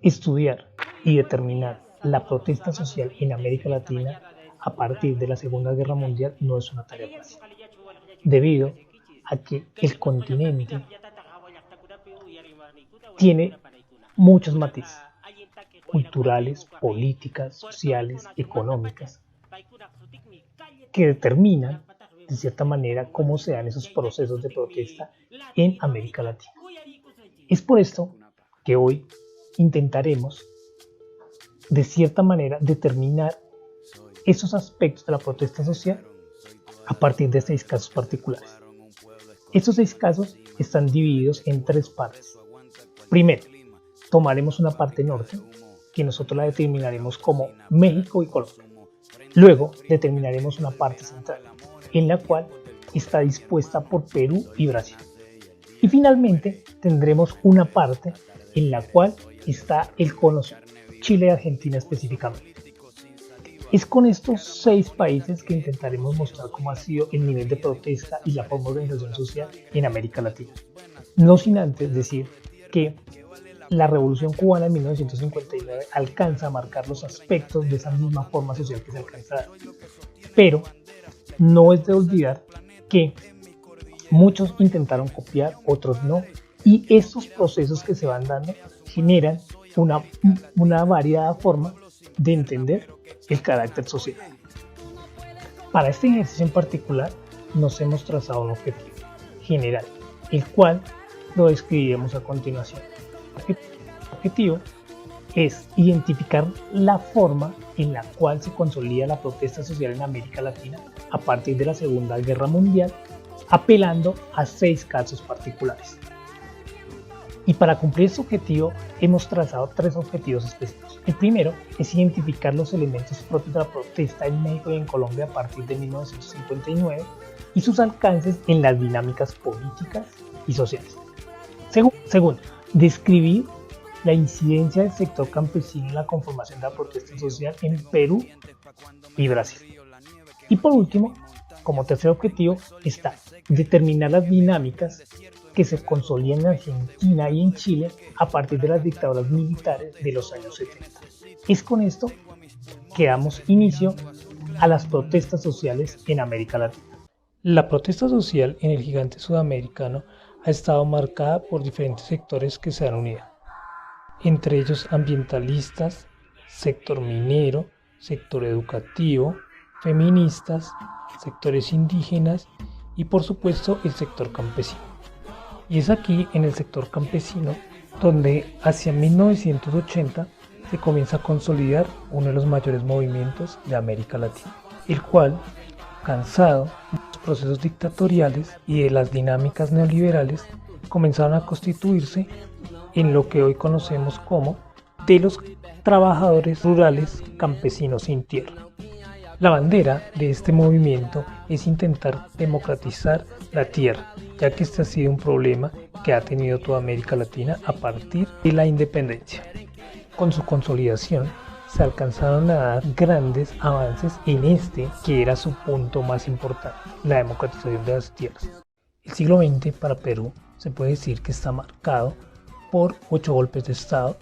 Estudiar y determinar la protesta social en América Latina a partir de la Segunda Guerra Mundial no es una tarea fácil, debido a que el continente tiene muchos matices culturales, políticas, sociales, económicas, que determinan de cierta manera cómo se dan esos procesos de protesta en América Latina. Es por esto que hoy intentaremos de cierta manera determinar esos aspectos de la protesta social a partir de 6 casos particulares. Estos 6 casos están divididos en 3 partes. Primero, tomaremos una parte norte, que nosotros la determinaremos como México y Colombia. Luego determinaremos una parte central, en la cual está dispuesta por Perú y Brasil. Y finalmente tendremos una parte en la cual está el cono sur, Chile y Argentina específicamente. Es con estos 6 países que intentaremos mostrar cómo ha sido el nivel de protesta y la forma de organización social en América Latina. No sin antes decir que la Revolución Cubana en 1959 alcanza a marcar los aspectos de esa misma forma social que se alcanza a dar. Pero no es de olvidar que muchos intentaron copiar, otros no, y estos procesos que se van dando generan una variada forma de entender el carácter social. Para este ejercicio en particular nos hemos trazado un objetivo general, el cual lo describiremos a continuación. El objetivo es identificar la forma en la cual se consolida la protesta social en América Latina a partir de la Segunda Guerra Mundial, apelando a 6 casos particulares. Y para cumplir este objetivo hemos trazado 3 objetivos específicos. El primero es identificar los elementos propios de la protesta en México y en Colombia a partir de 1959 y sus alcances en las dinámicas políticas y sociales. Segundo, describir la incidencia del sector campesino en la conformación de la protesta social en Perú y Brasil. Y por último, como tercer objetivo, está determinar las dinámicas que se consolidan en Argentina y en Chile a partir de las dictaduras militares de los años 70. Es con esto que damos inicio a las protestas sociales en América Latina. La protesta social en el gigante sudamericano ha estado marcada por diferentes sectores que se han unido, entre ellos ambientalistas, sector minero, sector educativo, feministas, sectores indígenas y por supuesto el sector campesino. Y es aquí en el sector campesino donde hacia 1980 se comienza a consolidar uno de los mayores movimientos de América Latina, el cual, cansado de los procesos dictatoriales y de las dinámicas neoliberales, comenzaron a constituirse en lo que hoy conocemos como de los trabajadores rurales campesinos sin tierra. La bandera de este movimiento es intentar democratizar la tierra, ya que este ha sido un problema que ha tenido toda América Latina a partir de la independencia. Con su consolidación se alcanzaron a dar grandes avances en este que era su punto más importante, la democratización de las tierras. El siglo XX para Perú se puede decir que está marcado por 8 golpes de Estado,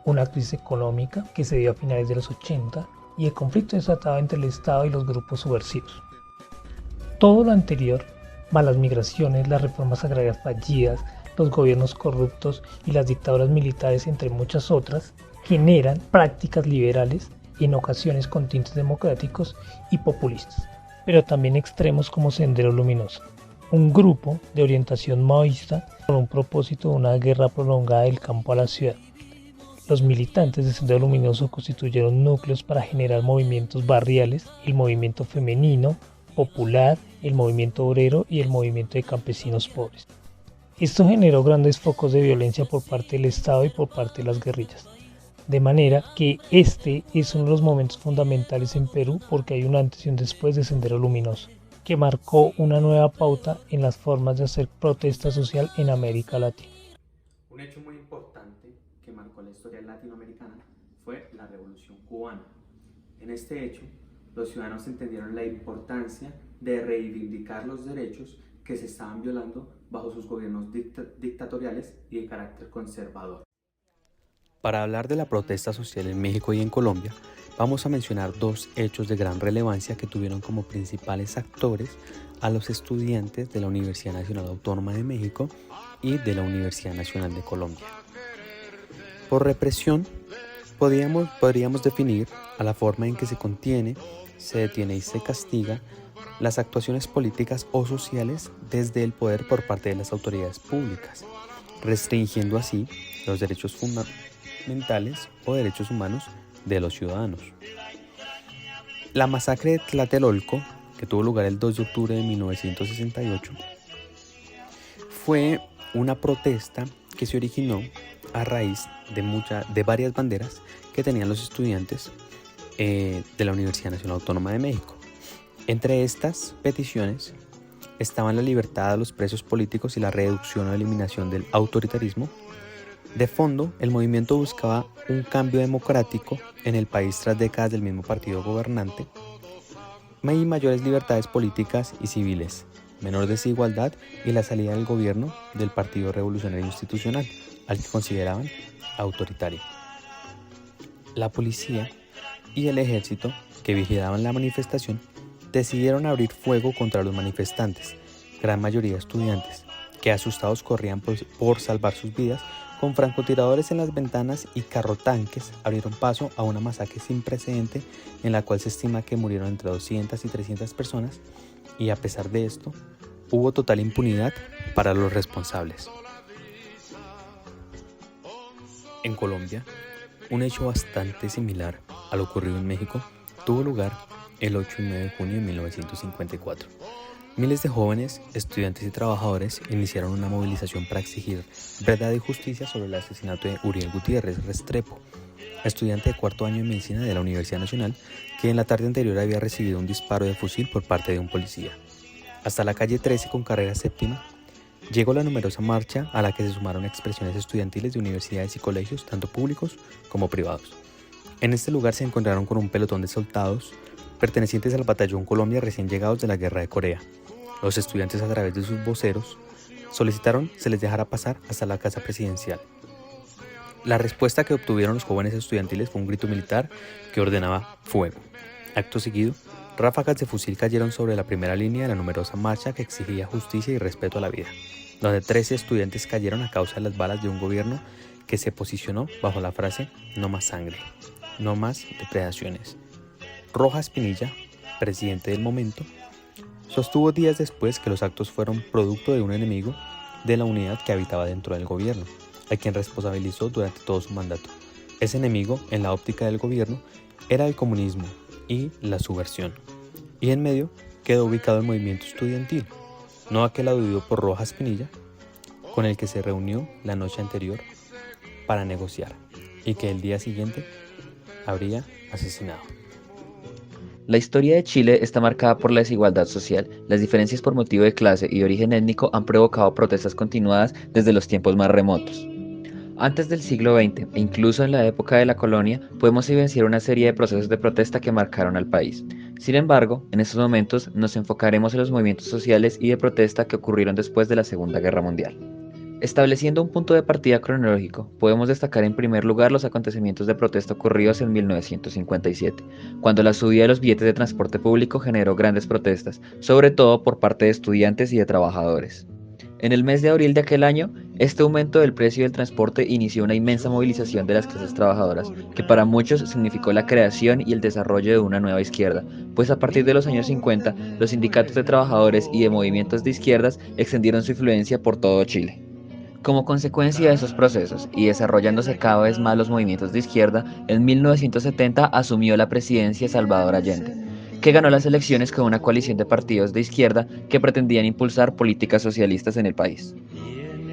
una crisis económica que se dio a finales de los 80 y el conflicto desatado entre el Estado y los grupos subversivos. Todo lo anterior, más las migraciones, las reformas agrarias fallidas, los gobiernos corruptos y las dictaduras militares, entre muchas otras, generan prácticas liberales, en ocasiones con tintes democráticos y populistas, pero también extremos como Sendero Luminoso, un grupo de orientación maoísta con un propósito de una guerra prolongada del campo a la ciudad. Los militantes de Sendero Luminoso constituyeron núcleos para generar movimientos barriales, el movimiento femenino, popular, el movimiento obrero y el movimiento de campesinos pobres. Esto generó grandes focos de violencia por parte del Estado y por parte de las guerrillas. De manera que este es uno de los momentos fundamentales en Perú porque hay un antes y un después de Sendero Luminoso, que marcó una nueva pauta en las formas de hacer protesta social en América Latina. Un hecho muy importante que marcó la historia latinoamericana fue la Revolución Cubana. En este hecho, los ciudadanos entendieron la importancia de reivindicar los derechos que se estaban violando bajo sus gobiernos dictatoriales y de carácter conservador. Para hablar de la protesta social en México y en Colombia, vamos a mencionar dos hechos de gran relevancia que tuvieron como principales actores a los estudiantes de la Universidad Nacional Autónoma de México y de la Universidad Nacional de Colombia. Por represión, podríamos definir a la forma en que se contiene, se detiene y se castiga las actuaciones políticas o sociales desde el poder por parte de las autoridades públicas, restringiendo así los derechos fundamentales o derechos humanos de los ciudadanos. La masacre de Tlatelolco, que tuvo lugar el 2 de octubre de 1968, fue una protesta que se originó a raíz de varias banderas que tenían los estudiantes de la Universidad Nacional Autónoma de México. Entre estas peticiones estaban la libertad de los presos políticos y la reducción o eliminación del autoritarismo. De fondo, el movimiento buscaba un cambio democrático en el país tras décadas del mismo partido gobernante y mayores libertades políticas y civiles, menor desigualdad y la salida del gobierno del Partido Revolucionario Institucional, al que consideraban autoritario. La policía y el ejército, que vigilaban la manifestación, decidieron abrir fuego contra los manifestantes, gran mayoría estudiantes, que asustados corrían por salvar sus vidas. Con francotiradores en las ventanas y carrotanques abrieron paso a una masacre sin precedente en la cual se estima que murieron entre 200 y 300 personas, y a pesar de esto, hubo total impunidad para los responsables. En Colombia, un hecho bastante similar a lo ocurrido en México tuvo lugar el 8 y 9 de junio de 1954. Miles de jóvenes, estudiantes y trabajadores iniciaron una movilización para exigir verdad y justicia sobre el asesinato de Uriel Gutiérrez Restrepo, estudiante de cuarto año de medicina de la Universidad Nacional, que en la tarde anterior había recibido un disparo de fusil por parte de un policía. Hasta la calle 13 con carrera séptima llegó la numerosa marcha a la que se sumaron expresiones estudiantiles de universidades y colegios, tanto públicos como privados. En este lugar se encontraron con un pelotón de soldados pertenecientes al Batallón Colombia recién llegados de la Guerra de Corea. Los estudiantes, a través de sus voceros, solicitaron se les dejara pasar hasta la casa presidencial. La respuesta que obtuvieron los jóvenes estudiantiles fue un grito militar que ordenaba fuego. Acto seguido, ráfagas de fusil cayeron sobre la primera línea de la numerosa marcha que exigía justicia y respeto a la vida, donde 13 estudiantes cayeron a causa de las balas de un gobierno que se posicionó bajo la frase "no más sangre, no más depredaciones". Rojas Pinilla, presidente del momento, sostuvo días después que los actos fueron producto de un enemigo de la unidad que habitaba dentro del gobierno, a quien responsabilizó durante todo su mandato. Ese enemigo, en la óptica del gobierno, era el comunismo y la subversión. Y en medio quedó ubicado el movimiento estudiantil, no aquel aludido por Rojas Pinilla, con el que se reunió la noche anterior para negociar y que el día siguiente habría asesinado. La historia de Chile está marcada por la desigualdad social. Las diferencias por motivo de clase y de origen étnico han provocado protestas continuadas desde los tiempos más remotos. Antes del siglo XX, e incluso en la época de la colonia, podemos evidenciar una serie de procesos de protesta que marcaron al país. Sin embargo, en estos momentos nos enfocaremos en los movimientos sociales y de protesta que ocurrieron después de la Segunda Guerra Mundial. Estableciendo un punto de partida cronológico, podemos destacar en primer lugar los acontecimientos de protesta ocurridos en 1957, cuando la subida de los billetes de transporte público generó grandes protestas, sobre todo por parte de estudiantes y de trabajadores. En el mes de abril de aquel año, este aumento del precio del transporte inició una inmensa movilización de las clases trabajadoras, que para muchos significó la creación y el desarrollo de una nueva izquierda, pues a partir de los años 50, los sindicatos de trabajadores y de movimientos de izquierdas extendieron su influencia por todo Chile. Como consecuencia de esos procesos y desarrollándose cada vez más los movimientos de izquierda, en 1970 asumió la presidencia Salvador Allende, que ganó las elecciones con una coalición de partidos de izquierda que pretendían impulsar políticas socialistas en el país.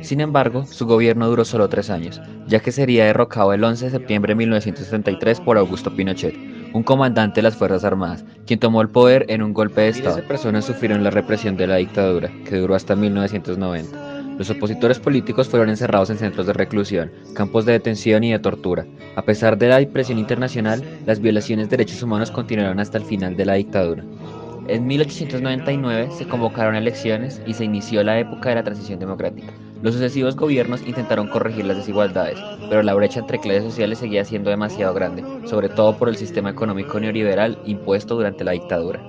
Sin embargo, su gobierno duró solo 3 años, ya que sería derrocado el 11 de septiembre de 1973 por Augusto Pinochet, un comandante de las Fuerzas Armadas, quien tomó el poder en un golpe de estado. Miles de personas sufrieron la represión de la dictadura, que duró hasta 1990. Los opositores políticos fueron encerrados en centros de reclusión, campos de detención y de tortura. A pesar de la presión internacional, las violaciones de derechos humanos continuaron hasta el final de la dictadura. En 1899 se convocaron elecciones y se inició la época de la transición democrática. Los sucesivos gobiernos intentaron corregir las desigualdades, pero la brecha entre clases sociales seguía siendo demasiado grande, sobre todo por el sistema económico neoliberal impuesto durante la dictadura.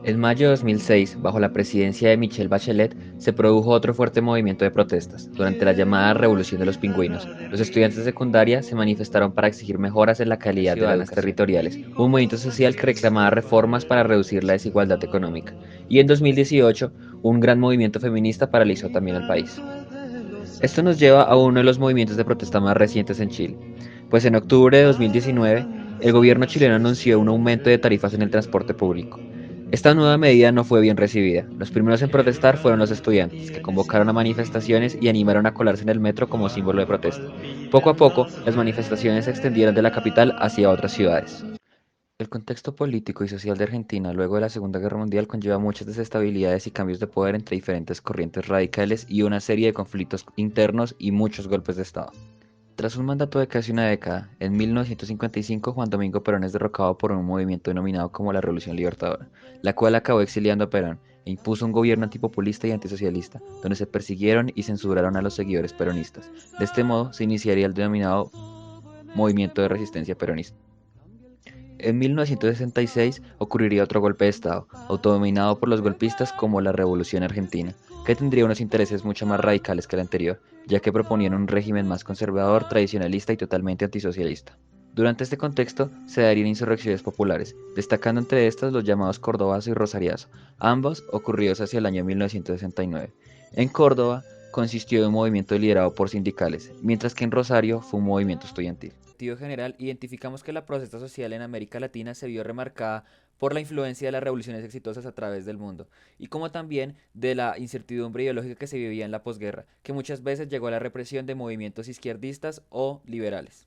En mayo de 2006, bajo la presidencia de Michelle Bachelet, se produjo otro fuerte movimiento de protestas. Durante la llamada Revolución de los Pingüinos, los estudiantes de secundaria se manifestaron para exigir mejoras en la calidad de las territoriales, un movimiento social que reclamaba reformas para reducir la desigualdad económica. Y en 2018, un gran movimiento feminista paralizó también al país. Esto nos lleva a uno de los movimientos de protesta más recientes en Chile, pues en octubre de 2019, el gobierno chileno anunció un aumento de tarifas en el transporte público. Esta nueva medida no fue bien recibida. Los primeros en protestar fueron los estudiantes, que convocaron a manifestaciones y animaron a colarse en el metro como símbolo de protesta. Poco a poco, las manifestaciones se extendieron de la capital hacia otras ciudades. El contexto político y social de Argentina luego de la Segunda Guerra Mundial conlleva muchas desestabilidades y cambios de poder entre diferentes corrientes radicales y una serie de conflictos internos y muchos golpes de Estado. Tras un mandato de casi una década, en 1955 Juan Domingo Perón es derrocado por un movimiento denominado como la Revolución Libertadora, la cual acabó exiliando a Perón e impuso un gobierno antipopulista y antisocialista, donde se persiguieron y censuraron a los seguidores peronistas. De este modo se iniciaría el denominado Movimiento de Resistencia Peronista. En 1966 ocurriría otro golpe de Estado, autodominado por los golpistas como la Revolución Argentina, que tendría unos intereses mucho más radicales que el anterior, ya que proponían un régimen más conservador, tradicionalista y totalmente antisocialista. Durante este contexto se darían insurrecciones populares, destacando entre estas los llamados Cordobazo y Rosariazo, ambos ocurridos hacia el año 1969. En Córdoba consistió de un movimiento liderado por sindicales, mientras que en Rosario fue un movimiento estudiantil. En sentido general, identificamos que la protesta social en América Latina se vio remarcada por la influencia de las revoluciones exitosas a través del mundo, y como también de la incertidumbre ideológica que se vivía en la posguerra, que muchas veces llegó a la represión de movimientos izquierdistas o liberales.